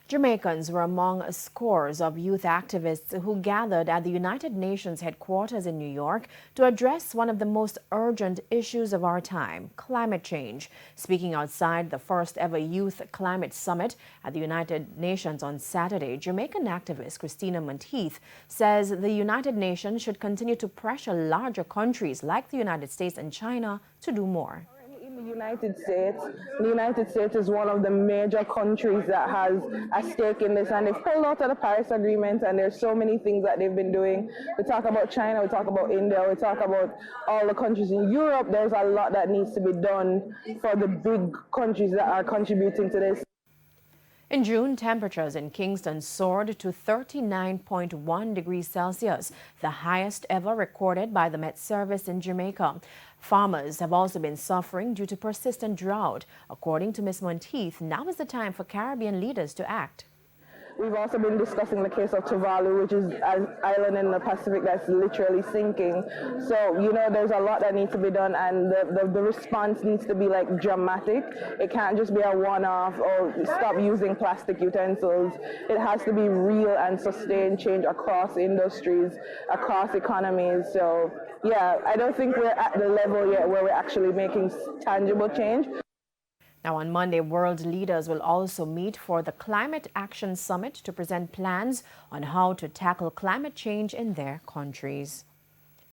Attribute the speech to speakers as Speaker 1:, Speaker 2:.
Speaker 1: Jamaicans were among scores of youth activists who gathered at the United Nations headquarters in New York to address one of the most urgent issues of our time, climate change. Speaking outside the first ever Youth Climate Summit at the United Nations on Saturday, Jamaican activist Christina Monteith says the United Nations should continue to pressure larger countries like the United States and China to do more.
Speaker 2: In the United States is one of the major countries that has a stake in this, and they've pulled out of the Paris Agreement, and there's so many things that they've been doing. We talk about China, we talk about India, we talk about all the countries in Europe. There's a lot that needs to be done for the big countries that are contributing to this.
Speaker 1: In June, temperatures in Kingston soared to 39.1 degrees Celsius, the highest ever recorded by the Met Service in Jamaica. Farmers have also been suffering due to persistent drought. According to Ms. Monteith, now is the time for Caribbean leaders to act.
Speaker 2: We've also been discussing the case of Tuvalu, which is an island in the Pacific that's literally sinking. So, there's a lot that needs to be done, and the response needs to be like dramatic. It can't just be a one-off or stop using plastic utensils. It has to be real and sustained change across industries, across economies. So, yeah, I don't think we're at the level yet where we're actually making tangible change.
Speaker 1: Now, on Monday, world leaders will also meet for the Climate Action Summit to present plans on how to tackle climate change in their countries.